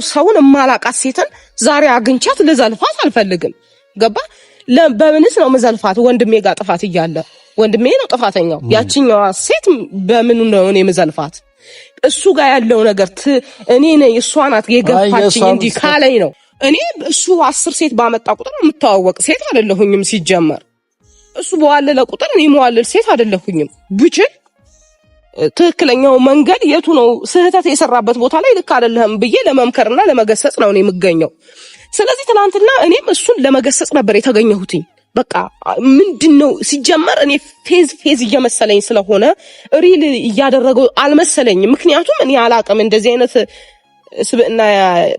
ሰውን ማላቃት ሴትን ዛሬ አግኝቻት ልዘልፋት አልፈልግም። ገባ? በምንስ ነው መዘልፋት? ወንድሜ ጋር ጥፋት እያለ ወንድሜ ነው ጥፋተኛው። ያቺኛዋ ሴት በምን ነው እኔ መዘልፋት? እሱ ጋር ያለው ነገር እኔ ነኝ እሷ ናት የገፋችኝ እንዲ ካለኝ ነው። እኔ እሱ 10 ሴት ባመጣ ቁጥር የምታዋወቅ ሴት አይደለሁኝም ሲጀመር። እሱ በዋለለ ቁጥር እኔ መዋለል ሴት አይደለሁኝም። ብችል ትክክለኛው መንገድ የቱ ነው ስህተት የሰራበት ቦታ ላይ ልክ አይደለም ብዬ ለመምከርና ለመገሰጽ ነው እኔ የምገኘው። ስለዚህ ትናንትና እኔም እሱን ለመገሰጽ ነበር የተገኘሁት። በቃ ምንድነው ሲጀመር እኔ ፌዝ እየመሰለኝ ስለሆነ ሪል እያደረገው አልመሰለኝም። ምክንያቱም እኔ አላቅም እንደዚህ አይነት ስብዕና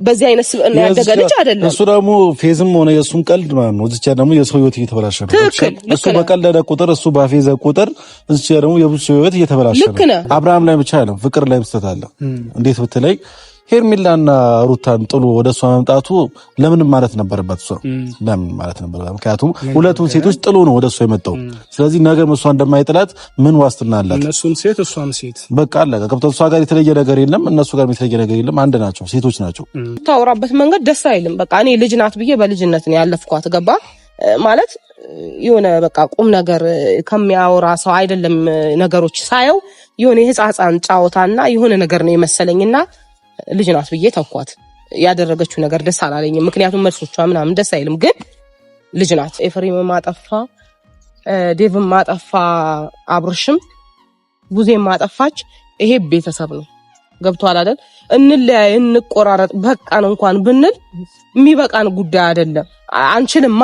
በዚህ አይነት ስብዕና ያደገ ልጅ አይደለም። እሱ ደግሞ ፌዝም ሆነ የሱን ቀልድ ማለት ነው እዚያ ደግሞ የሰው ህይወት እየተበላሸ ነው። እሱ በቀለደ ቁጥር እሱ ባፌዘ ቁጥር እዚያ ደግሞ የብዙ ህይወት እየተበላሸ ነው። አብርሃም ላይ ብቻ አይደለም ፍቅር ላይ ምስተት አለ። እንዴት ብትለይ ሄርሜላና ሩታን ጥሎ ወደሷ መምጣቱ ለምን ማለት ነበረበት? እሱ ለምን ማለት ነበረበት? ምክንያቱም ሁለቱን ሴቶች ጥሎ ነው ወደሷ የመጣው። ስለዚህ ነገር እሷ እንደማይጥላት ምን ዋስትና አላት? እነሱም ሴት እሷም ሴት በቃ አለቀ። ከብተው እሷ ጋር የተለየ ነገር የለም፣ እነሱ ጋር የተለየ ነገር የለም። አንድ ናቸው፣ ሴቶች ናቸው። ታወራበት መንገድ ደስ አይልም። በቃ እኔ ልጅ ናት ብዬ በልጅነት ነው ያለፍኳት። ገባ ማለት የሆነ በቃ ቁም ነገር ከሚያወራ ሰው አይደለም። ነገሮች ሳየው የሆነ የህፃን ጫወታና የሆነ ነገር ነው የመሰለኝና ልጅ ናት ብዬ ተውኳት። ያደረገችው ነገር ደስ አላለኝም። ምክንያቱም መልሶቿ ምናምን ደስ አይልም። ግን ልጅ ናት። ኤፍሬም ማጠፋ፣ ዴቭም ማጠፋ፣ አብርሽም ቡዜም ማጠፋች። ይሄ ቤተሰብ ነው። ገብቷል አይደል? እንለያይ እንቆራረጥ በቃን እንኳን ብንል የሚበቃን ጉዳይ አይደለም። አንችልማ።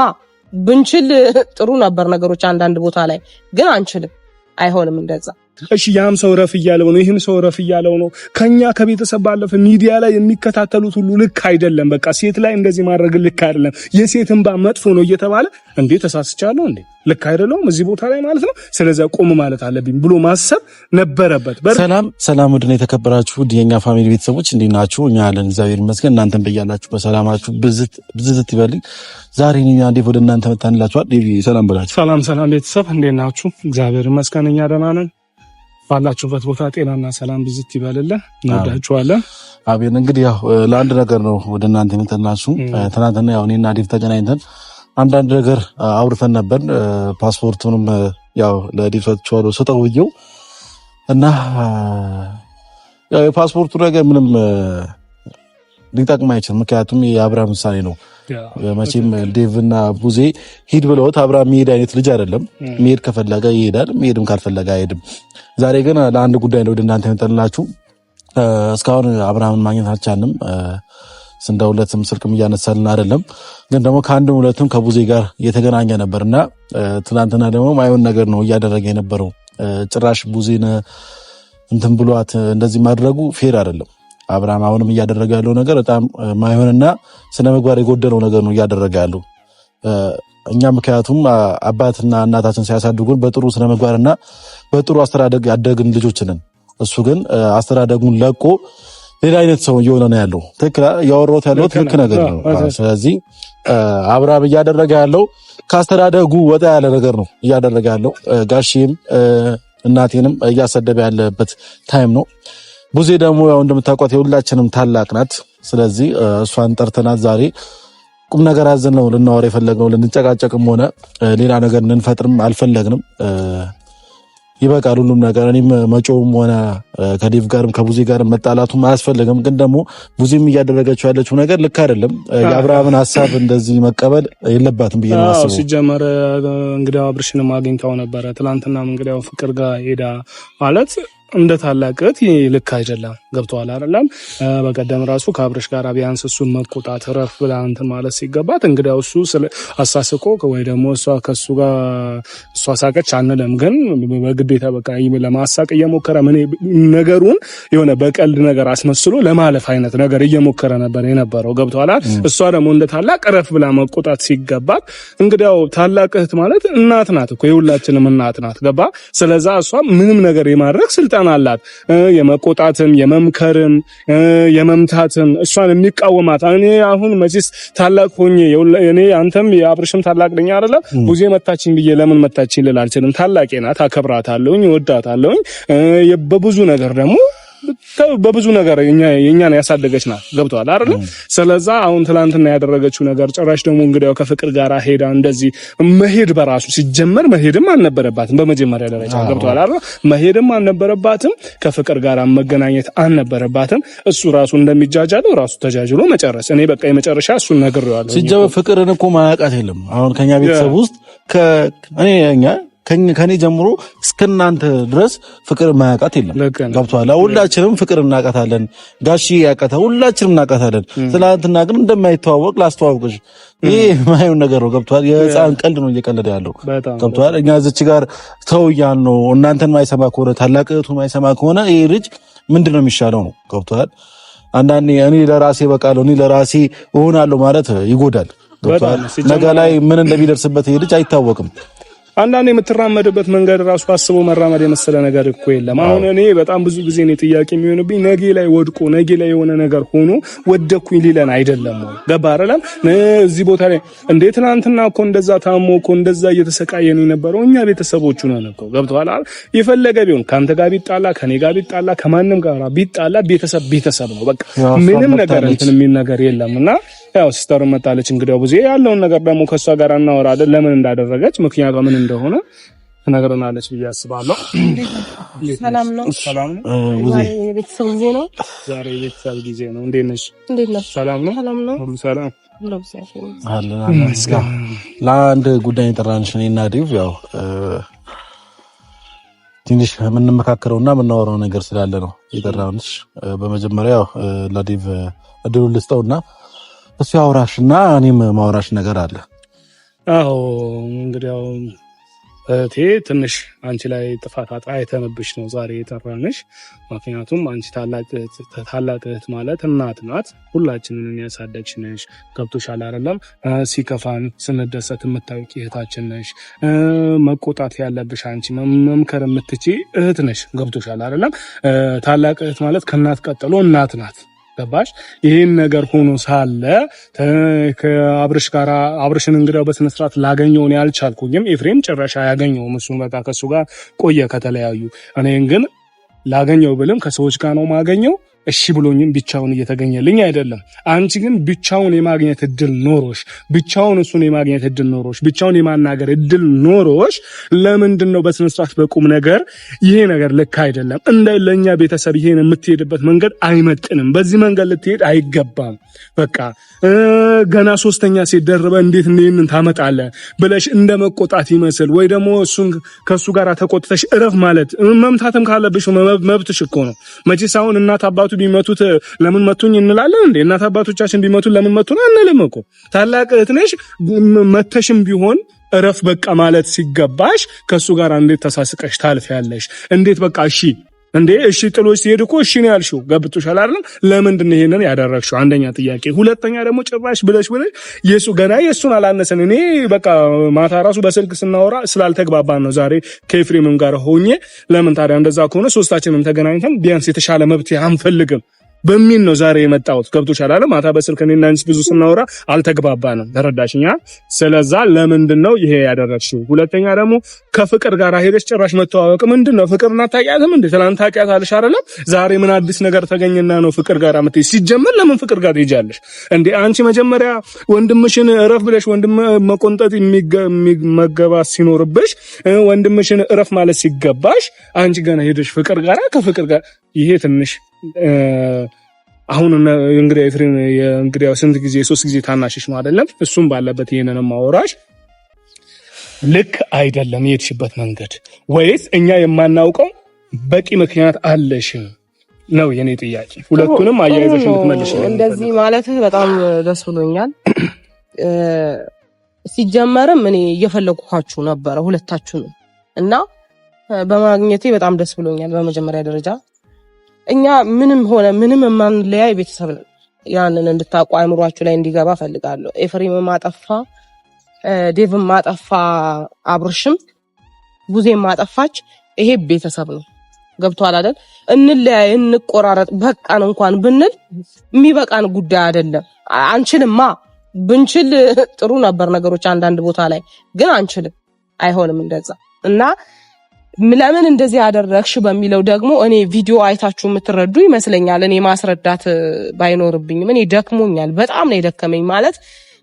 ብንችል ጥሩ ነበር ነገሮች አንዳንድ ቦታ ላይ ግን አንችልም። አይሆንም እንደዛ። እሺ ያም ሰው ረፍ እያለው ነው፣ ይህም ሰው ረፍ እያለው ነው። ከኛ ከቤተሰብ ባለፈ ሚዲያ ላይ የሚከታተሉት ሁሉ ልክ አይደለም። በቃ ሴት ላይ እንደዚህ ማድረግ ልክ አይደለም፣ የሴት እንባ መጥፎ ነው እየተባለ እንዴ ተሳስቻለሁ እንዴ ልክ አይደለም እዚህ ቦታ ላይ ማለት ነው። ስለዚህ ቆም ማለት አለብኝ ብሎ ማሰብ ነበረበት። ሰላም ወድና የተከበራችሁ የኛ ፋሚሊ ቤተሰቦች እንዴት ናችሁ? እኛ ያለን እግዚአብሔር ይመስገን። እናንተም በያላችሁ በሰላማችሁ ብዝት ይበልኝ። ዛሬ እኛ እንዴት ወደ እናንተ መጣንላችኋል። ዴቪ ሰላም ብላችሁ። ሰላም ቤተሰብ እንዴት ናችሁ? እግዚአብሔር ይመስገን እኛ ደህና ነን። ባላችሁበት ቦታ ጤናና ሰላም ብዝት ይበልልን። እንወዳችኋለን። አቤን። እንግዲህ ያው ለአንድ ነገር ነው ወደ እናንተ የመጣናችሁ። ትናንትና ያው እኔና ዴቭ ተገናኝተን አንዳንድ ነገር አውርተን ነበር። ፓስፖርቱንም ያው ለዴቭ ሰጥቼዋለሁ ሰጠውየው እና ያው የፓስፖርቱ ነገር ምንም ሊጠቅም አይችልም። ምክንያቱም የአብርሃም ውሳኔ ነው። መቼም ዴቭና ቡዜ ሂድ ብለውት አብርሃም የሚሄድ አይነት ልጅ አይደለም። መሄድ ከፈለገ ይሄዳል፣ መሄድም ካልፈለገ አይሄድም። ዛሬ ግን ለአንድ ጉዳይ ነው ወደ እናንተ የመጣንላችሁ። እስካሁን አብርሃምን ማግኘት አልቻልንም። ስንደውለትም ስልክም እያነሳልን አይደለም። ግን ደግሞ ከአንድም ሁለትም ከቡዜ ጋር እየተገናኘ ነበርና ትናንትና ደግሞ ማይሆን ነገር ነው እያደረገ የነበረው። ጭራሽ ቡዜን እንትን ብሏት እንደዚህ ማድረጉ ፌር አይደለም። አብርሃም አሁንም እያደረገ ያለው ነገር በጣም ማይሆንና ስነ ምግባር የጎደለው ነገር ነው እያደረገ ያለው። እኛ ምክንያቱም አባትና እናታችን ሲያሳድጉን በጥሩ ስነ ምግባርና በጥሩ አስተዳደግ ያደግን ልጆች ነን። እሱ ግን አስተዳደጉን ለቆ ሌላ አይነት ሰው እየሆነ ነው ያለው። ትክክል ያወራሁት ያለው ትክክል ነገር ነው። ስለዚህ አብርሃም እያደረገ ያለው ካስተዳደጉ ወጣ ያለ ነገር ነው እያደረገ ያለው። ጋሼም እናቴንም እያሰደበ ያለበት ታይም ነው። ቡዜ ደግሞ ያው እንደምታውቋት የሁላችንም ታላቅ ናት። ስለዚህ እሷን ጠርተናት ዛሬ ቁም ነገር አዘን ነው ልናወራ የፈለግነው። ልንጨቃጨቅም ሆነ ሌላ ነገር ልንፈጥርም አልፈለግንም። ይበቃል ሁሉም ነገር። እኔም መጮውም ሆነ ከዴቭ ጋርም ከቡዜ ጋርም መጣላቱም አያስፈልግም። ግን ደግሞ ቡዜም እያደረገችው ያለችው ነገር ልክ አይደለም። የአብርሃምን ሀሳብ እንደዚህ መቀበል የለባትም ብዬ ነው የማስበው። ሲጀመር እንግዲህ አብርሽንም አግኝታው ነበረ ትናንትናም እንግዲህ ፍቅር ጋር ሄዳ ማለት እንደ ታላቅት ልክ አይደለም። ገብቷል አይደለም? በቀደም ራሱ ከአብርሽ ጋር ቢያንስ እሱን መቆጣት ረፍ ብላ እንትን ማለት ሲገባት እንግዲህ እሱ አሳስቆ ወይ ደግሞ እሷ ከሱ ጋር እሷ ሳቀች አንለም፣ ግን በግዴታ በቃ ለማሳቅ እየሞከረ ምን ነገሩን የሆነ በቀልድ ነገር አስመስሎ ለማለፍ አይነት ነገር እየሞከረ ነበር የነበረው። ገብቷል። እሷ ደግሞ እንደ ታላቅ ረፍ ብላ መቆጣት ሲገባት እንግዲህ ታላቅ እህት ማለት እናት ናት እኮ የሁላችንም እናት ናት። ገባ? ስለዛ እሷ ምንም ነገር የማድረግ ስልጣን አላት። የመቆጣትም የመምከርም የመምታትም እሷን የሚቃወማት እኔ አሁን መቼስ ታላቅ ሆኜ እኔ አንተም የአብርሽም ታላቅ ነኝ አይደለ? ቡዜ መታችኝ ብዬ ለምን መታችኝ ልል አልችልም። ታላቄ ናት፣ አከብራታለሁኝ፣ እወዳታለሁኝ። በብዙ ነገር ደግሞ በብዙ ነገር የኛን ያሳደገች ናት። ገብቷል አይደል? ስለዛ አሁን ትላንትና ያደረገችው ነገር ጭራሽ ደግሞ እንግዲያው ከፍቅር ጋር ሄዳ እንደዚህ መሄድ በራሱ ሲጀመር መሄድም አልነበረባትም። በመጀመሪያ ደረጃ ገብቷል አይደል? መሄድም አልነበረባትም። ከፍቅር ጋር መገናኘት አልነበረባትም። እሱ ራሱ እንደሚጃጃለው ራሱ ተጃጅሎ መጨረስ። እኔ በቃ የመጨረሻ እሱን ነግሬዋለሁ። ሲጀመር ፍቅርን እኮ ማያውቃት የለም። አሁን ከኛ ቤተሰብ ውስጥ ከኔ ጀምሮ እስከናንተ ድረስ ፍቅር ማያውቃት የለም። ገብቷል። ሁላችንም ፍቅር እናውቃታለን። ጋሺ ያውቃታል፣ ሁላችንም እናውቃታለን። ትናንትና ግን እንደማይተዋወቅ ላስተዋውቅሽ። ይሄ ማየውን ነገር ነው። ገብቷል። የህፃን ቀልድ ነው እየቀለደ ያለው። ገብቷል። እኛ እዚች ጋር ተውያን ነው። እናንተን ማይሰማ ከሆነ ታላቅ እህቱን ማይሰማ ከሆነ ይሄ ልጅ ምንድነው የሚሻለው ነው። ገብቷል። አንዳንዴ እኔ ለራሴ በቃለሁ፣ እኔ ለራሴ እሆናለሁ ማለት ይጎዳል። ገብቷል። ነገ ላይ ምን እንደሚደርስበት ይሄ ልጅ አይታወቅም። አንዳንዴ የምትራመድበት መንገድ ራሱ አስቦ መራመድ የመሰለ ነገር እኮ የለም። አሁን እኔ በጣም ብዙ ጊዜ ነው ጥያቄ የሚሆንብኝ ነገ ላይ ወድቆ ነገ ላይ የሆነ ነገር ሆኖ ወደኩኝ ሊለን አይደለም ወይ? ገባ አይደለም? እዚህ ቦታ ላይ እንዴት ትናንትና እኮ እንደዛ ታሞ እኮ እንደዛ እየተሰቃየ ነው የነበረው እኛ ቤተሰቦቹ ነን እኮ። ገብቶሃል አይደል? የፈለገ ቢሆን ካንተ ጋር ቢጣላ ከኔ ጋር ቢጣላ ከማንም ጋር ቢጣላ ቤተሰብ ነው በቃ። ምንም ነገር እንትን የሚል ነገር የለምና ያው ሲስተር መጣለች እንግዲህ ብዙ ያለውን ነገር ደግሞ ከሷ ጋር እናወራለን። ለምን እንዳደረገች ምክንያቷ ምን እንደሆነ ተነግረናለች ብዬ አስባለሁ። ሰላም ነው። ሰላም ነው። የቤተሰብ ጊዜ ነው። ዛሬ የቤተሰብ ጊዜ ነው። እንዴት ነሽ? ሰላም ነው። ሰላም ነው። ሁሉ ሰላም ለአንድ ጉዳይ ጠራንሽ እኔና ዲቭ ያው ትንሽ የምንመካከረውና የምናወራው ነገር ስላለ ነው የጠራንሽ። በመጀመሪያ ያው ለዲቭ እድሉን ልስጠውና እሱ ያወራሽና እኔም ማወራሽ ነገር አለ። አዎ እንግዲህ ያው እህቴ ትንሽ አንቺ ላይ ጥፋት አይተንብሽ ነው ዛሬ የጠራንሽ። ምክንያቱም አንቺ ታላቅ እህት ማለት እናት ናት። ሁላችንን ያሳደግሽ ነሽ። ገብቶሻል አይደለም? ሲከፋን ስንደሰት የምታውቂ እህታችን ነሽ። መቆጣት ያለብሽ አንቺ፣ መምከር የምትችይ እህት ነሽ። ገብቶሻል አይደለም? ታላቅ እህት ማለት ከእናት ቀጥሎ እናት ናት። ገባሽ? ይሄን ነገር ሆኖ ሳለ ከአብርሽ ጋር አብርሽን እንግዲያው በስነ ስርዓት ላገኘው ነው ያልቻልኩኝም። ኤፍሬም ጭራሽ አያገኘውም። እሱን በቃ ከሱ ጋር ቆየ ከተለያዩ። እኔን ግን ላገኘው ብልም ከሰዎች ጋር ነው ማገኘው። እሺ ብሎኝም ብቻውን እየተገኘልኝ አይደለም። አንቺ ግን ብቻውን የማግኘት እድል ኖሮሽ፣ ብቻውን እሱን የማግኘት እድል ኖሮሽ፣ ብቻውን የማናገር እድል ኖሮሽ ለምንድን ነው በስነ ስርዓት በቁም ነገር ይሄ ነገር ልክ አይደለም፣ እንደ ለኛ ቤተሰብ ይሄን የምትሄድበት መንገድ አይመጥንም፣ በዚህ መንገድ ልትሄድ አይገባም፣ በቃ ገና ሶስተኛ ሴት ደርበ እንዴት እንደምን ታመጣለ ብለሽ እንደ መቆጣት ይመስል ወይ ደግሞ እሱን ከሱ ጋር ተቆጥተሽ እረፍ ማለት መምታትም ካለብሽ መብትሽ እኮ ነው። መቼስ አሁን እናት አባቱ ቢመቱት ለምን መቱኝ እንላለን እንዴ? እናት አባቶቻችን ቢመቱት ለምን መቱን አንልም እኮ። ታላቅ እህት ነሽ፣ መተሽም ቢሆን እረፍ በቃ ማለት ሲገባሽ ከሱ ጋር እንዴት ተሳስቀሽ ታልፊያለሽ? እንዴት በቃ እሺ ጥሎሽ ሲሄድ እኮ እሺ ነው ያልሽው። ገብቶሻል አይደል? ለምንድን ነው ይሄንን ያደረግሽው? አንደኛ ጥያቄ። ሁለተኛ ደግሞ ጭራሽ ብለሽ የሱን አላነሰን። እኔ በቃ ማታ ራሱ በስልክ ስናወራ ስላልተግባባን ነው ዛሬ ከኤፍሬምም ጋር ሆኜ ለምን ታዲያ እንደዛ ከሆነ ሶስታችንም ተገናኝተን ቢያንስ የተሻለ መብት አንፈልግም በሚል ነው ዛሬ የመጣሁት። ገብቶሻል አይደል? ማታ በስልክ እኔና አንቺ ብዙ ስናወራ አልተግባባንም። ተረዳሽኛ? ስለዛ ለምንድን ነው ይሄ ያደረግሽው? ሁለተኛ ደግሞ ከፍቅር ጋር ሄደሽ ጭራሽ መተዋወቅ ምንድነው? ፍቅርና ታውቂያትም እንዴ? ትናንት ታውቂያታለሽ አይደል? ዛሬ ምን አዲስ ነገር ተገኘና ነው ፍቅር ጋር አመጣሽ? ሲጀመር ለምን ፍቅር ጋር ትሄጃለሽ እንዴ? አንቺ መጀመሪያ ወንድምሽን እረፍ ብለሽ ወንድም መቆንጠጥ መገባት ሲኖርብሽ ወንድምሽን እረፍ ማለት ሲገባሽ አንቺ ገና ሄደሽ ፍቅር ጋር ከፍቅር ጋር ይሄ ትንሽ አሁን እንግዲህ ኤፍሬም እንግዲህ ስንት ጊዜ 3 ጊዜ ታናሽሽ ነው አይደለም? እሱም ባለበት ይሄንን ማወራሽ ልክ አይደለም። የሄድሽበት መንገድ ወይስ እኛ የማናውቀው በቂ ምክንያት አለሽ ነው የኔ ጥያቄ። ሁለቱንም አያይዘሽ እንድትመልሽ። እንደዚህ ማለት በጣም ደስ ብሎኛል። ሲጀመርም እኔ እየፈለኩኋችሁ ነበረ ሁለታችሁንም እና በማግኘቴ በጣም ደስ ብሎኛል። በመጀመሪያ ደረጃ እኛ ምንም ሆነ ምንም የማንለያይ ቤተሰብ ነን። ያንን እንድታውቁ አይምሯችሁ ላይ እንዲገባ ፈልጋለሁ። ኤፍሬም ማጠፋ፣ ዴቭም ማጠፋ፣ አብርሽም ቡዜም ማጠፋች፣ ይሄ ቤተሰብ ነው። ገብቷል አይደል? እንለያይ እንቆራረጥ በቃን እንኳን ብንል የሚበቃን ጉዳይ አይደለም። አንችልማ። ብንችል ጥሩ ነበር ነገሮች አንዳንድ ቦታ ላይ ግን አንችልም። አይሆንም እንደዛ እና ለምን እንደዚህ ያደረግሽ በሚለው ደግሞ እኔ ቪዲዮ አይታችሁ የምትረዱ ይመስለኛል። እኔ ማስረዳት ባይኖርብኝም እኔ ደክሞኛል፣ በጣም ነው የደከመኝ። ማለት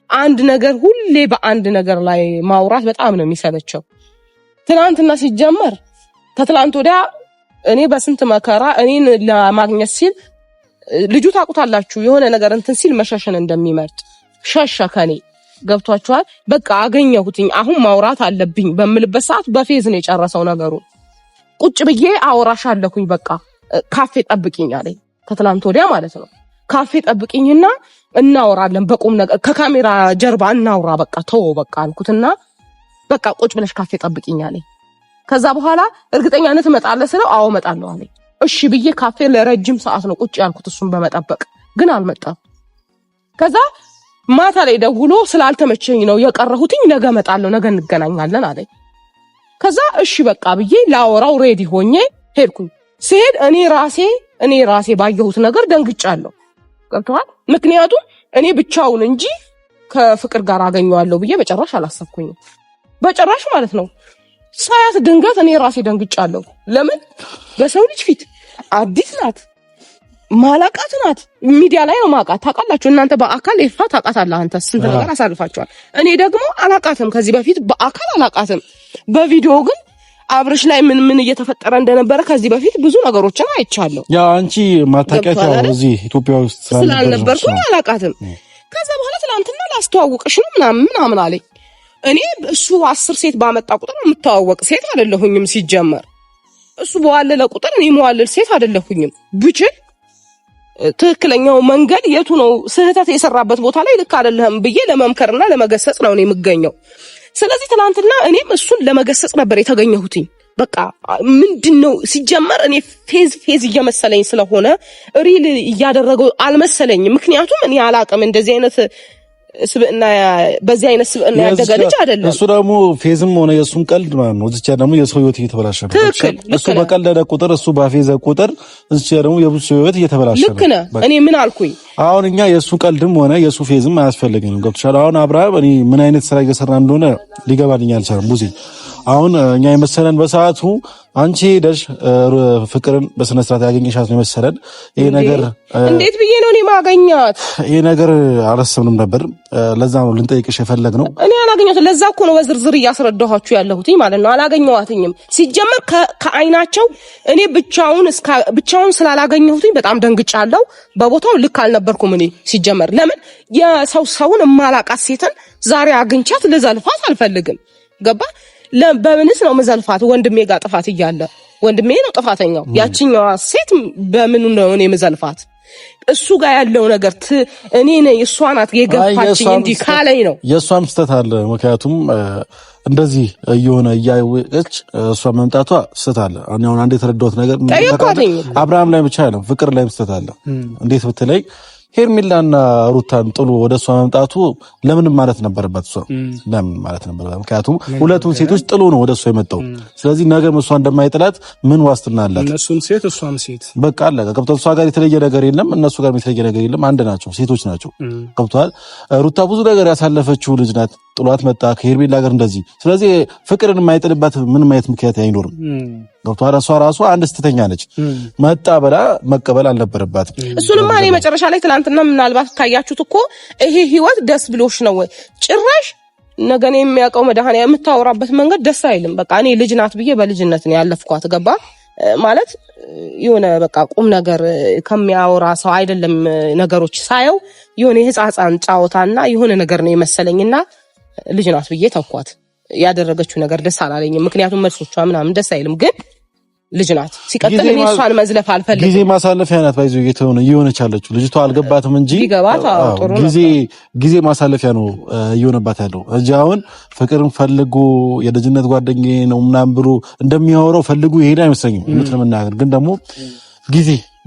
አንድ ነገር ሁሌ በአንድ ነገር ላይ ማውራት በጣም ነው የሚሰለቸው። ትናንትና ሲጀመር ከትላንት ወዲያ እኔ በስንት መከራ እኔን ለማግኘት ሲል ልጁ ታውቁታላችሁ፣ የሆነ ነገር እንትን ሲል መሸሽን እንደሚመርጥ ሸሸ ከኔ። ገብቷችኋል? በቃ አገኘሁትኝ፣ አሁን ማውራት አለብኝ በምልበት ሰዓት በፌዝ ነው የጨረሰው ነገሩ። ቁጭ ብዬ አወራሻለሁኝ፣ በቃ ካፌ ጠብቂኝ አለኝ። ከትላንት ወዲያ ማለት ነው። ካፌ ጠብቂኝና እናወራለን በቁም ነገር፣ ከካሜራ ጀርባ እናውራ፣ በቃ ተወው በቃ አልኩትና በቃ ቁጭ ብለሽ ካፌ ጠብቂኝ አለኝ። ከዛ በኋላ እርግጠኛ ነህ ትመጣለህ ስለው አዎ እመጣለሁ አለኝ። እሺ ብዬ ካፌ ለረጅም ሰዓት ነው ቁጭ ያልኩት እሱን በመጠበቅ ግን አልመጣም። ከዛ ማታ ላይ ደውሎ ስላልተመቸኝ ነው የቀረሁትኝ፣ ነገ እመጣለሁ፣ ነገ እንገናኛለን አለኝ። ከዛ እሺ በቃ ብዬ ላወራው ሬዲ ሆኜ ሄድኩኝ። ሲሄድ እኔ ራሴ ባየሁት ነገር ደንግጫለሁ። ገብቶሃል? ምክንያቱም እኔ ብቻውን እንጂ ከፍቅር ጋር አገኘዋለሁ ብዬ በጭራሽ አላሰብኩኝም። በጭራሽ ማለት ነው። ሳያት ድንገት እኔ ራሴ ደንግጫለሁ። ለምን? በሰው ልጅ ፊት አዲስ ናት፣ ማላቃት ናት። ሚዲያ ላይ ነው ማቃት። ታውቃላችሁ እናንተ በአካል ይፋ ታውቃታለህ። አንተ ስንት ነገር አሳልፋችኋል። እኔ ደግሞ አላቃትም፣ ከዚህ በፊት በአካል አላቃትም። በቪዲዮ ግን አብርሽ ላይ ምን እየተፈጠረ እንደነበረ ከዚህ በፊት ብዙ ነገሮችን አይቻለሁ። ያ አንቺ ማታውቂያቸው እዚህ ኢትዮጵያ ውስጥ ስላልነበርኩ አላቃትም። ከዛ በኋላ ትናንትና ላስተዋውቅሽ ነው ምናምን አለኝ። እኔ እሱ 10 ሴት ባመጣ ቁጥር የምተዋወቅ ሴት አይደለሁኝም። ሲጀመር እሱ በዋለለ ቁጥር እኔ መዋለል ሴት አይደለሁኝም። ብችል ትክክለኛው መንገድ የቱ ነው፣ ስህተት የሰራበት ቦታ ላይ ልክ አይደለም ብዬ ለመምከርና ለመገሰጽ ነው እኔ የምገኘው። ስለዚህ ትናንትና እኔም እሱን ለመገሰጽ ነበር የተገኘሁትኝ። በቃ ምንድነው ሲጀመር እኔ ፌዝ እየመሰለኝ ስለሆነ ሪል እያደረገው አልመሰለኝም። ምክንያቱም እኔ አላቅም እንደዚህ አይነት ስብዕና፣ በዚህ አይነት ስብዕና ያደገ ልጅ አይደለም። እሱ ደግሞ ፌዝም ሆነ የእሱም ቀልድ ማለት ነው። እዚች ደግሞ የሰው ህይወት እየተበላሸ ነው። እሱ በቀለደ ቁጥር፣ እሱ ባፌዘ ቁጥር እዚች ደግሞ የብዙ ሰው ህይወት እየተበላሸ ነው። ልክ ነህ። እኔ ምን አልኩኝ? አሁን እኛ የእሱ ቀልድም ሆነ የእሱ ፌዝም አያስፈልገኝም። ገብቶሻል? አሁን አብርሃም እኔ ምን አይነት ስራ እየሰራ እንደሆነ ሊገባልኝ አልቻለም። ቡዜ አሁን እኛ የመሰለን በሰዓቱ አንቺ ሄደሽ ፍቅርን በስነ ስርዓት ያገኘሻት ነው የመሰለን። ይሄ ነገር እንዴት ብዬ ነው እኔ ማገኛት? ይሄ ነገር አላሰብንም ነበር። ለዛ ነው ልንጠይቅሽ የፈለግነው። እኔ አላገኘኋትም። ለዛ እኮ ነው በዝርዝር እያስረዳኋችሁ ያለሁትኝ ማለት ነው። አላገኘኋትኝም። ሲጀመር ከአይናቸው እኔ ብቻውን ስላላገኘሁትኝ በጣም ደንግጫለሁ። በቦታው ልክ አልነበርኩም እኔ ሲጀመር። ለምን ሰውን የማላቃት ሴትን ዛሬ አግኝቻት ልዘልፋት አልፈልግም። ገባ? በምንስ ነው መዘልፋት? ወንድሜ ጋር ጥፋት እያለ ወንድሜ ነው ጥፋተኛው። ያቺኛዋ ሴት በምኑ ነው እኔ መዘልፋት? እሱ ጋር ያለው ነገር እኔ ነኝ እሷ ናት የገፋችኝ እንዲህ ካለኝ ነው። የእሷም ስህተት አለ። ምክንያቱም እንደዚህ እየሆነ እያወቀች እሷ መምጣቷ ስህተት አለ። አሁን አንዴ የተረዳሁት ነገር አብርሃም ላይ ብቻ አይደለም ፍቅር ላይም ስህተት አለ። እንዴት ብትለይ ሄርሜላና ሩታን ጥሎ ወደ እሷ መምጣቱ ለምን ማለት ነበረበት? እሷ ለምን ማለት ነበረበት? ምክንያቱም ሁለቱን ሴቶች ጥሎ ነው ወደ እሷ የመጣው። ስለዚህ ነገም እሷ እንደማይጥላት ምን ዋስትና አላት? እነሱም ሴት እሷም ሴት በቃ አለቀ። ገብቷል? እሷ ጋር የተለየ ነገር የለም፣ እነሱ ጋር የተለየ ነገር የለም። አንድ ናቸው፣ ሴቶች ናቸው። ገብቷል? ሩታ ብዙ ነገር ያሳለፈችው ልጅ ናት። ጥሏት መጣ ከሄርሜላ ጋር እንደዚህ። ስለዚህ ፍቅርን የማይጥልባት ምንም አይነት ምክንያት አይኖርም። ገብቷል? እሷ ራሷ አንድ ስተኛ ነች። መጣ ብላ መቀበል አልነበረባትም። እሱንማ እኔ መጨረሻ ላይ ትናንትና ምናልባት ካያችሁት እኮ ይሄ ህይወት ደስ ብሎሽ ነው ወይ? ጭራሽ ነገኔ የሚያውቀው መድኃኒያ የምታወራበት መንገድ ደስ አይልም። በቃ እኔ ልጅ ናት ብዬ በልጅነት ነው ያለፍኳት። ገባ ማለት የሆነ በቃ ቁም ነገር ከሚያወራ ሰው አይደለም። ነገሮች ሳየው የሆነ የህፃን ጫወታና የሆነ ነገር ነው የመሰለኝና ልጅ ናት ብዬ ተውኳት። ያደረገችው ነገር ደስ አላለኝም። ምክንያቱም መልሶቿ ምናምን ደስ አይልም፣ ግን ልጅ ናት። ሲቀጥል እኔ እሷን መዝለፍ አልፈልግም። ጊዜ ማሳለፊያ ናት። ባይዞ እየሆነች ያለችው ልጅቷ አልገባትም እንጂ ጊዜ ማሳለፊያ ነው እየሆነባት ያለው እንጂ አሁን ፍቅርን ፈልጎ የልጅነት ጓደኛዬ ነው ምናምን ብሎ እንደሚያወራው ፈልጎ ይሄድ አይመስለኝም። እውነት ለመናገር ግን ደግሞ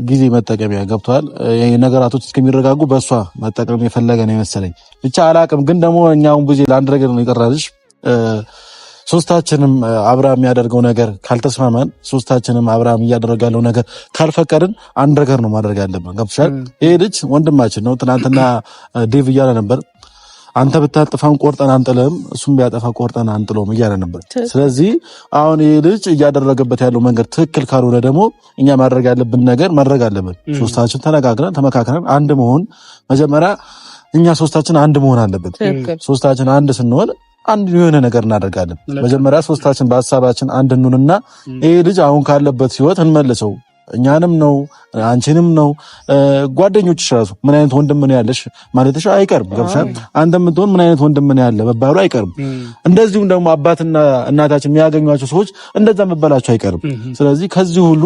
ጊዜ መጠቀሚያ ገብቷል። ነገራቶች እስከሚረጋጉ በእሷ መጠቀም የፈለገ ነው የመሰለኝ። ብቻ አላቅም። ግን ደግሞ እኛውን ብዙ ለአንድ ነገር ነው የቀራልሽ። ሶስታችንም አብርሃም የሚያደርገው ነገር ካልተስማማን፣ ሶስታችንም አብርሃም እያደረገ ያለው ነገር ካልፈቀድን አንድ ነገር ነው ማድረግ ያለብን። ገብቶሻል? ይሄ ልጅ ወንድማችን ነው። ትናንትና ዴቭ እያለ ነበር አንተ ብታጠፋን ቆርጠን አንጥልም፣ እሱም ቢያጠፋ ቆርጠን አንጥሎም እያለ ነበር። ስለዚህ አሁን ይህ ልጅ እያደረገበት ያለው መንገድ ትክክል ካልሆነ ደግሞ እኛ ማድረግ ያለብን ነገር ማድረግ አለብን። ሶስታችን ተነጋግረን ተመካክረን አንድ መሆን መጀመሪያ እኛ ሶስታችን አንድ መሆን አለበት። ሶስታችን አንድ ስንሆን አንድ የሆነ ነገር እናደርጋለን። መጀመሪያ ሶስታችን በሀሳባችን አንድ እንሁንና ይሄ ልጅ አሁን ካለበት ህይወት እንመልሰው። እኛንም ነው አንቺንም ነው ጓደኞችሽ ራሱ ምን አይነት ወንድም ነው ያለሽ ማለትሽ አይቀርም። ገብሻል? አንተም ብትሆን ምን አይነት ወንድም ነው ያለ መባሉ አይቀርም። እንደዚሁም ደግሞ አባትና እናታችን የሚያገኟቸው ሰዎች እንደዛ መባላቸው አይቀርም። ስለዚህ ከዚህ ሁሉ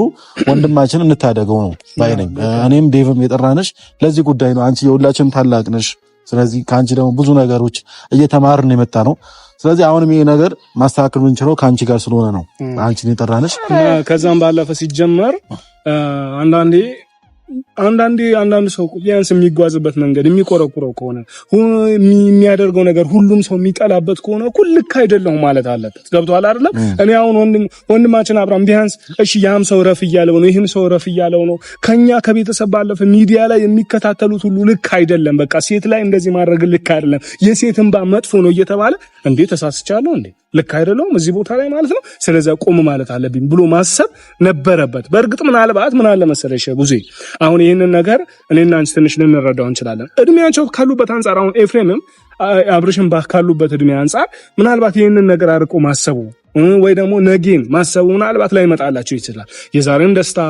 ወንድማችን እንታደገው ነው ባይነኝ። እኔም ዴቭም የጠራነሽ ለዚህ ጉዳይ ነው። አንቺ የሁላችንም ታላቅ ነሽ። ስለዚህ ከአንቺ ደግሞ ብዙ ነገሮች እየተማርን የመጣ ነው። ስለዚህ አሁንም ይሄ ነገር ማስተካከል የምንችለው ከአንቺ ጋር ስለሆነ ነው አንቺን የጠራነሽ። ከዛም ባለፈ ሲጀመር አንዳንድ ሰው ቢያንስ የሚጓዝበት መንገድ የሚቆረቁረው ከሆነ የሚያደርገው ነገር ሁሉም ሰው የሚጠላበት ከሆነ እኮ ልክ አይደለም ማለት አለበት። ገብቶሃል አይደለም? እኔ አሁን ወንድማችን አብርሃም ቢያንስ እሺ ያም ሰው ረፍ እያለው ነው፣ ይህም ሰው ረፍ እያለው ነው። ከኛ ከቤተሰብ ባለፈ ሚዲያ ላይ የሚከታተሉት ሁሉ ልክ አይደለም፣ በቃ ሴት ላይ እንደዚህ ማድረግ ልክ አይደለም፣ የሴት እንባ መጥፎ ነው እየተባለ እንዴ ተሳስቻለሁ እንዴ ልክ አይደለም እዚህ ቦታ ላይ ማለት ነው። ስለዚህ ቆም ማለት አለብኝ ብሎ ማሰብ ነበረበት። በእርግጥ ምናልባት ምን አለ መሰለሽ ጉዜ አሁን ይህንን ነገር እኔና አንቺ ትንሽ ልንረዳው እንችላለን። እድሜያቸው ካሉበት አንጻር አሁን ኤፍሬምም አብርሽም ካሉበት እድሜ አንጻር ምናልባት ይህንን ነገር አርቆ ማሰቡ ወይ ደግሞ ነገን ማሰቡ ምናልባት ላይ መጣላቸው ይችላል። የዛሬን ደስታ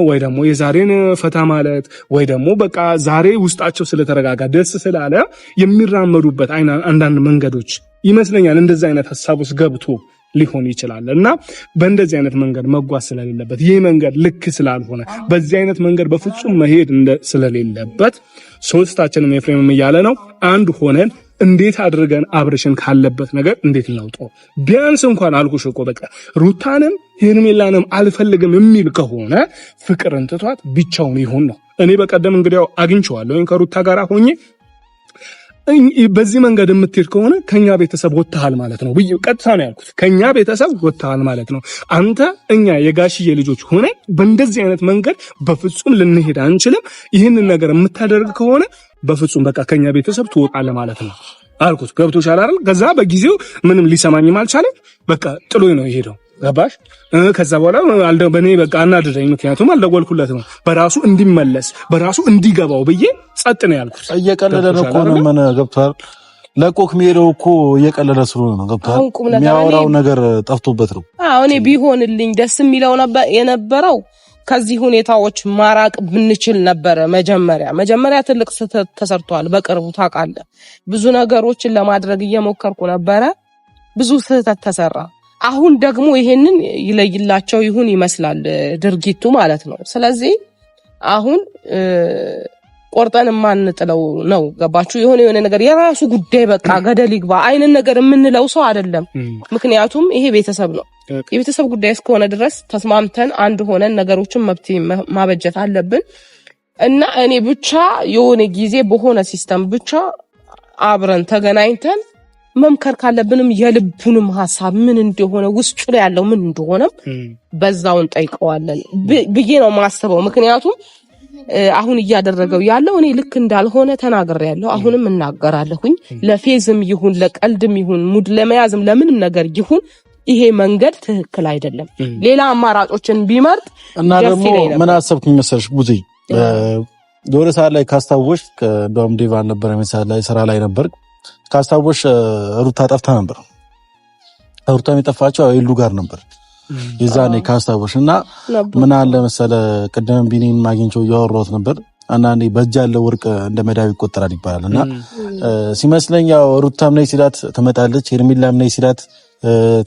ወይ ደግሞ የዛሬን ፈታ ማለት ወይ ደግሞ በቃ ዛሬ ውስጣቸው ስለተረጋጋ ደስ ስላለ የሚራመዱበት አንዳንድ መንገዶች ይመስለኛል እንደዚህ አይነት ሐሳብ ውስጥ ገብቶ ሊሆን ይችላል እና በእንደዚህ አይነት መንገድ መጓዝ ስለሌለበት ይህ መንገድ ልክ ስላልሆነ በዚህ አይነት መንገድ በፍጹም መሄድ ስለሌለበት ሶስታችንም ኤፍሬምም እያለ ነው አንድ ሆነን እንዴት አድርገን አብርሽን ካለበት ነገር እንዴት እናውጣው። ቢያንስ እንኳን አልኩሽ እኮ በቃ ሩታንም ሄርሜላንም አልፈልግም የሚል ከሆነ ፍቅርን ትቷት ብቻውን ይሁን ነው። እኔ በቀደም እንግዲህ አግኝቼዋለሁ ከሩታ ጋር ሆኜ በዚህ መንገድ የምትሄድ ከሆነ ከኛ ቤተሰብ ወጥተሃል ማለት ነው ብዬ ቀጥታ ነው ያልኩት። ከኛ ቤተሰብ ወጥተሃል ማለት ነው። አንተ እኛ የጋሽዬ ልጆች ሆነ በእንደዚህ አይነት መንገድ በፍጹም ልንሄድ አንችልም። ይህንን ነገር የምታደርግ ከሆነ በፍጹም በቃ ከኛ ቤተሰብ ትወጣለህ ማለት ነው አልኩት። ገብቶሻል አይደል? ከዛ በጊዜው ምንም ሊሰማኝም አልቻለም። በቃ ጥሎኝ ነው የሄደው። ገባሽ? ከዛ በኋላ በኔ በቃ አናደረኝ። ምክንያቱም አልደወልኩለትም በራሱ እንዲመለስ በራሱ እንዲገባው ብዬ ጸጥ ነው ያልኩት። እየቀለለ ነው እኮ ነው ምን ገብቷል። ለቆክ የሚሄደው እኮ እየቀለለ ስለሆነ ነው። ገብቷል። የሚያወራው ነገር ጠፍቶበት ነው። አዎ እኔ ቢሆንልኝ ደስ የሚለው የነበረው ከዚህ ሁኔታዎች ማራቅ ብንችል ነበረ። መጀመሪያ ትልቅ ስህተት ተሰርቷል። በቅርቡ ታውቃለህ፣ ብዙ ነገሮችን ለማድረግ እየሞከርኩ ነበረ። ብዙ ስህተት ተሰራ። አሁን ደግሞ ይሄንን ይለይላቸው ይሁን ይመስላል ድርጊቱ ማለት ነው። ስለዚህ አሁን ቆርጠን ማንጥለው ነው። ገባችሁ? የሆነ ነገር የራሱ ጉዳይ በቃ ገደል ይግባ አይንን ነገር የምንለው ሰው አይደለም። ምክንያቱም ይሄ ቤተሰብ ነው። የቤተሰብ ጉዳይ እስከሆነ ድረስ ተስማምተን አንድ ሆነን ነገሮችን መብት ማበጀት አለብን እና እኔ ብቻ የሆነ ጊዜ በሆነ ሲስተም ብቻ አብረን ተገናኝተን መምከር ካለብንም የልቡንም ሐሳብ ምን እንደሆነ ውስጡ ላይ ያለው ምን እንደሆነም በዛውን ጠይቀዋለን ብዬ ነው ማስበው። ምክንያቱም አሁን እያደረገው ያለው እኔ ልክ እንዳልሆነ ተናግሬያለሁ። አሁንም እናገራለሁኝ። ለፌዝም ይሁን ለቀልድም ይሁን ሙድ ለመያዝም ለምንም ነገር ይሁን ይሄ መንገድ ትክክል አይደለም። ሌላ አማራጮችን ቢመርጥ እና ደግሞ ምን አሰብኩኝ መሰለሽ ቡዜ ዶር ሰዓት ላይ ካስታወሽ እንደውም ዲቫን ነበር መሰለኝ ላይ ስራ ላይ ነበር ካስታወሽ ሩታ ጠፍታ ነበር። ሩታ የጠፋችው ኤሉ ጋር ነበር የዛኔ ካስታወሽ እና ምን አለ መሰለ ቀደም ቢኒን ማግኘቸው ያወራሁት ነበር። አንዳንዴ በእጅ ያለው ወርቅ እንደ መዳብ ይቆጠራል ይባላልና ሲመስለኝ ያው ሩታም ነይ ሲላት ትመጣለች፣ ሄርሜላም ነይ ሲላት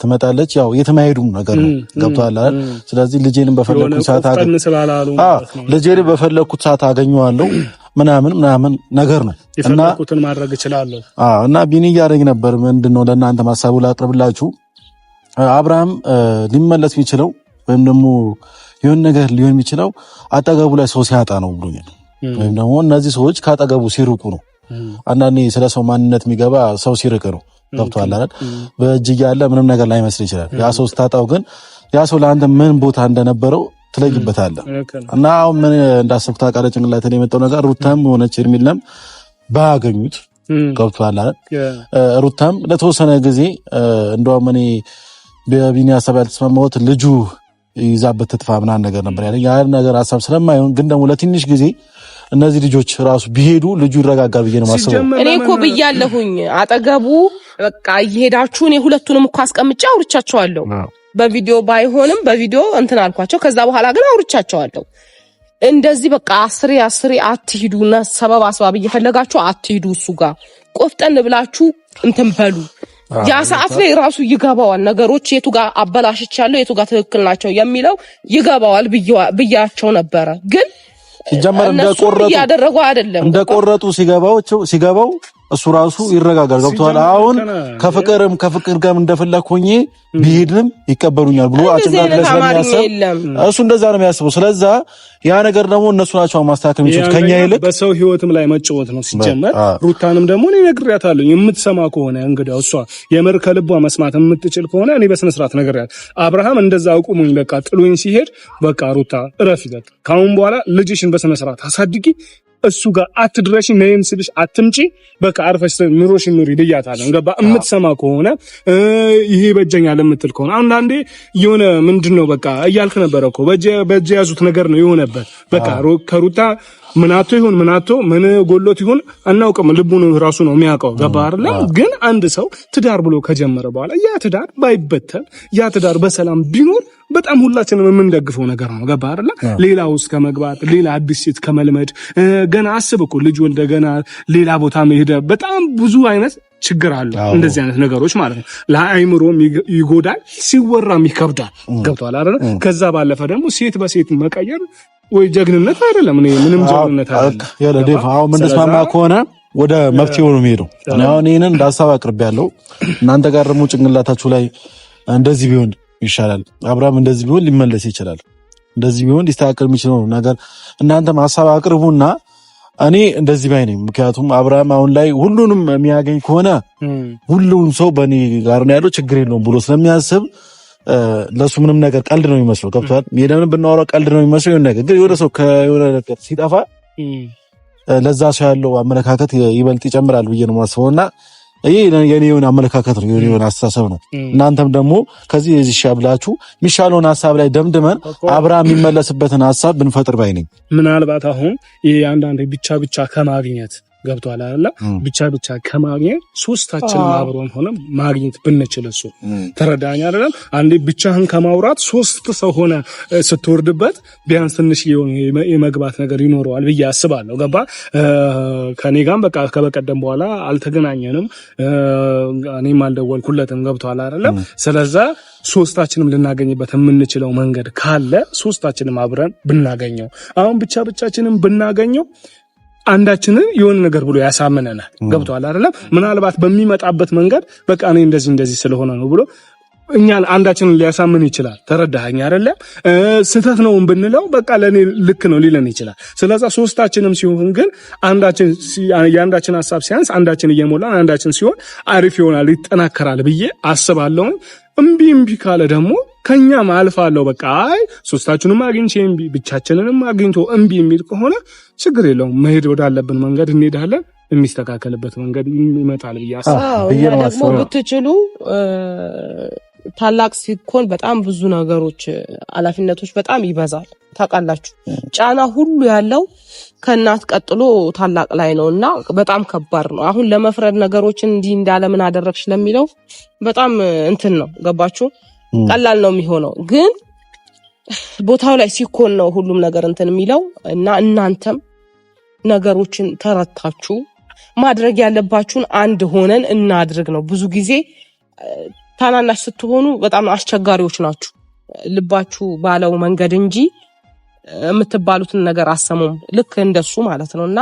ትመጣለች። ያው የተማሄዱ ነገር ነው። ገብቷል አይደል? ስለዚህ ልጄንም በፈለኩት ሰዓት አገኘዋለሁ ምናምን ነገር ነው እና የፈለኩትን ማድረግ እችላለሁ። እና ቢኒ እያደረግ ነበር። ምንድነው ለእናንተ ማሳቡ ላቅርብላችሁ። አብርሃም ሊመለስ የሚችለው ወይም ደግሞ የሆነ ነገር ሊሆን የሚችለው አጠገቡ ላይ ሰው ሲያጣ ነው ብሎኛል። ወይም ደግሞ እነዚህ ሰዎች ካጠገቡ ሲርቁ ነው። አንዳንዴ ስለ ሰው ማንነት የሚገባ ሰው ሲርቅ ነው። ገብቷል አይደል? በእጅ ያለ ምንም ነገር ላይመስል ይችላል። ያ ሰው ስታጣው ግን ያ ሰው ለአንተ ምን ቦታ እንደነበረው ትለይበታለህ። እና አሁን ምን እንዳሰብኩት አቃለ ጭንቅላቴ ላይ የመጣው ነገር ሩታም ሆነች ሄርሜላም ባያገኙት ገብቷል አይደል? ሩታም ለተወሰነ ጊዜ እንደውም እኔ በቢኒ ሀሳብ ያልተስማማሁት ልጁ ይዛበት ትጥፋ ምናምን ነገር ነበር ያለኝ። ያ ነገር ሀሳብ ስለማይሆን ግን ደግሞ ለትንሽ ጊዜ እነዚህ ልጆች ራሱ ቢሄዱ ልጁ ይረጋጋል ብዬ ነው የማስበው። እኔ እኮ ብያለሁኝ አጠገቡ በቃ እየሄዳችሁ እኔ ሁለቱንም እኮ አስቀምጬ አውርቻቸዋለሁ። በቪዲዮ ባይሆንም በቪዲዮ እንትን አልኳቸው። ከዛ በኋላ ግን አውርቻቸዋለሁ። እንደዚህ በቃ አስሬ አትሂዱና ሰበብ አስባብ እየፈለጋችሁ አትሂዱ። እሱ ጋር ቆፍጠን ብላችሁ እንትን በሉ። ያ ሰዓት ላይ ራሱ ይገባዋል ነገሮች የቱ ጋር አበላሽቻለሁ የቱ ጋር ትክክል ናቸው የሚለው ይገባዋል ብያቸው ነበረ። ግን ሲጀመር እንደቆረጡ ሲገባው እሱ ራሱ ይረጋጋል። ገብቷል። አሁን ከፍቅር ጋር እንደፈለኩ ሆኜ ቢሄድም ይቀበሉኛል ብሎ አጭንቅላት ላይ ስለሚያስብ እሱ እንደዛ ነው የሚያስበው። ስለዛ ያ ነገር ደግሞ እነሱ ናቸው ማስተካከል የሚችሉት ከኛ ይልቅ። በሰው ህይወትም ላይ መጫወት ነው ሲጀመር። ሩታንም ደግሞ እኔ ነግሬያታለሁ የምትሰማ ከሆነ እንግዲህ እሷ የምር ከልቧ መስማት የምትችል ከሆነ እኔ በስነ ስርዓት ነግሬያት አብርሃም እንደዛ አቁሙኝ በቃ ጥሉኝ ሲሄድ በቃ ሩታ እረፍ ይበቃ። ካሁን በኋላ ልጅሽን በስነ ስርዓት አሳድጊ እሱ ጋር አትድረሺ፣ ነይም ስልሽ አትምጪ፣ በቃ አርፈሽ ኑሮሽን ኑሪ ብያታለሁ። ገባ? እምትሰማ ከሆነ ይሄ በጀኛል የምትል ከሆነ አንዳንዴ የሆነ ምንድነው በቃ እያልክ ነበር እኮ በእጅ ያዙት ነገር ነው የሆነበት። በቃ ከሩታ ምናቶ ይሁን ምናቶ ምን ጎሎት ይሁን አናውቅም፣ ልቡን ራሱ ነው የሚያውቀው። ገባ አይደል? ግን አንድ ሰው ትዳር ብሎ ከጀመረ በኋላ ያ ትዳር ባይበተን ያ ትዳር በሰላም ቢኖር በጣም ሁላችንም የምንደግፈው ነገር ነው። ገባ አይደል? ሌላ ውስጥ ከመግባት ሌላ አዲስ ሴት ከመልመድ ገና አስብ እኮ ልጅ ወልደ ገና ሌላ ቦታ መሄድ በጣም ብዙ አይነት ችግር አለ። እንደዚህ አይነት ነገሮች ማለት ነው ለአይምሮም ይጎዳል፣ ሲወራም ይከብዳል። ገብቷል አይደል? ከዛ ባለፈ ደግሞ ሴት በሴት መቀየር ወይ ጀግንነት አይደለም። እኔ ምንም ጀግንነት አይደለም። ያለ ዴፍ አሁን ምንስማማ ከሆነ ወደ መፍትሄው ነው የሚሄደው። እኔ አሁን ይሄንን እንዳሳብ አቅርቤያለሁ። እናንተ ጋር ደግሞ ጭንቅላታችሁ ላይ እንደዚህ ቢሆን ይሻላል፣ አብርሃም እንደዚህ ቢሆን ሊመለስ ይችላል፣ እንደዚህ ቢሆን ሊስተካከል የሚችለው ነገር እናንተ ሐሳብ አቅርቡና እኔ እንደዚህ ባይ ነኝ። ምክንያቱም አብርሃም አሁን ላይ ሁሉንም የሚያገኝ ከሆነ ሁሉም ሰው በእኔ ጋር ነው ያለው ችግር የለውም ብሎ ስለሚያስብ ለሱ ምንም ነገር ቀልድ ነው የሚመስለው። ገብቷል? ሜዳን ብናወራው ቀልድ ነው የሚመስለው። የሆነ ነገር ግን የሆነ ሰው ከሆነ ነገር ሲጠፋ ለዛ ሰው ያለው አመለካከት ይበልጥ ይጨምራል ብዬ ነው የማስበውና ይሄ የኔውን አመለካከት ነው የኔውን አስተሳሰብ ነው። እናንተም ደግሞ ከዚህ እዚህ ሻብላችሁ የሚሻለውን ሐሳብ ላይ ደምድመን አብርሃም የሚመለስበትን ሐሳብ ብንፈጥር ባይ ነኝ። ምናልባት አሁን ይሄ አንዳንዴ ብቻ ከማግኘት ገብቷል አይደል? ብቻ ከማግኘት ሶስታችንም አብሮን ሆነ ማግኘት ብንችል እሱ ተረዳኝ አይደል? አንዴ ብቻህን ከማውራት ሶስት ሰው ሆነ ስትወርድበት ቢያንስ ትንሽ የመግባት ነገር ይኖረዋል ብዬ አስባለሁ። ገባ? ከኔ ጋርም በቃ ከበቀደም በኋላ አልተገናኘንም፣ እኔም አልደወልኩለትም። ገብቷል አይደል? ስለዛ ሶስታችንም ልናገኝበት የምንችለው መንገድ ካለ ሶስታችንም አብረን ብናገኘው፣ አሁን ብቻችንን ብናገኘው አንዳችንን የሆነ ነገር ብሎ ያሳምነናል። ገብቷል አይደለም? ምናልባት በሚመጣበት መንገድ በቃ እኔ እንደዚህ ስለሆነ ነው ብሎ እኛን አንዳችንን ሊያሳምን ይችላል። ተረዳኸኝ አይደለም? ስህተት ነው ብንለው በቃ ለኔ ልክ ነው ሊለን ይችላል። ስለዚህ ሶስታችንም ሲሆን ግን የአንዳችን ሐሳብ ሲያንስ አንዳችን እየሞላን አንዳችን ሲሆን አሪፍ ይሆናል፣ ይጠናከራል ብዬ አስባለሁ። እምቢ ካለ ደግሞ ከኛም አልፋለሁ። በቃ አይ ሶስታችንም አግኝቼ እምቢ ብቻችንንም አግኝቶ እምቢ የሚል ከሆነ ችግር የለውም፣ መሄድ ወዳለብን መንገድ እንሄዳለን፣ የሚስተካከልበት መንገድ ይመጣል ብዬ አስባለሁ። ደግሞ ብትችሉ ታላቅ ሲኮን በጣም ብዙ ነገሮች ኃላፊነቶች በጣም ይበዛል። ታውቃላችሁ ጫና ሁሉ ያለው ከእናት ቀጥሎ ታላቅ ላይ ነውና በጣም ከባድ ነው። አሁን ለመፍረድ ነገሮችን እንዲህ እንዳለ ምን አደረግሽ ለሚለው በጣም እንትን ነው። ገባችሁ? ቀላል ነው የሚሆነው፣ ግን ቦታው ላይ ሲኮን ነው ሁሉም ነገር እንትን የሚለው እና እናንተም ነገሮችን ተረታችሁ ማድረግ ያለባችሁን አንድ ሆነን እናድርግ ነው። ብዙ ጊዜ ታናናሽ ስትሆኑ በጣም አስቸጋሪዎች ናችሁ። ልባችሁ ባለው መንገድ እንጂ የምትባሉትን ነገር አሰሙም። ልክ እንደሱ ማለት ነው። እና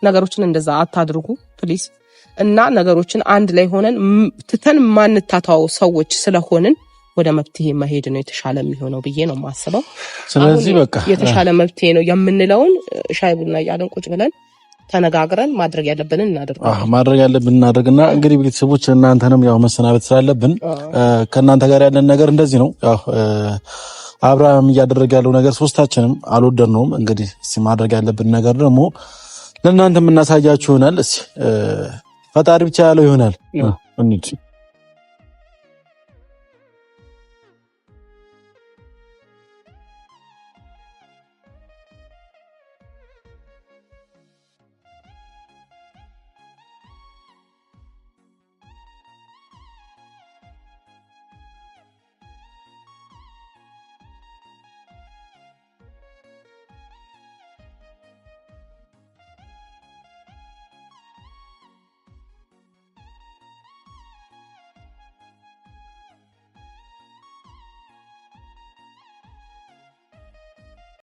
ነገሮችን እንደዛ አታድርጉ ፕሊዝ። እና ነገሮችን አንድ ላይ ሆነን ትተን ማንታታው ሰዎች ስለሆንን ወደ መፍትሄ መሄድ ነው የተሻለ የሚሆነው ብዬ ነው የማስበው። ስለዚህ በቃ የተሻለ መፍትሄ ነው የምንለውን ሻይ ቡና እያለን ቁጭ ብለን ተነጋግረን ማድረግ ያለብንን እናደርግና እንግዲህ ቤተሰቦች እናንተንም ያው መሰናበት ስላለብን ከእናንተ ጋር ያለን ነገር እንደዚህ ነው። ያው አብርሃም እያደረገ ያለው ነገር ሶስታችንም አልወደድነውም። እንግዲህ ማድረግ ያለብን ነገር ደግሞ ለእናንተ የምናሳያችሁ ይሆናል። ፈጣሪ ብቻ ያለው ይሆናል። እንዴ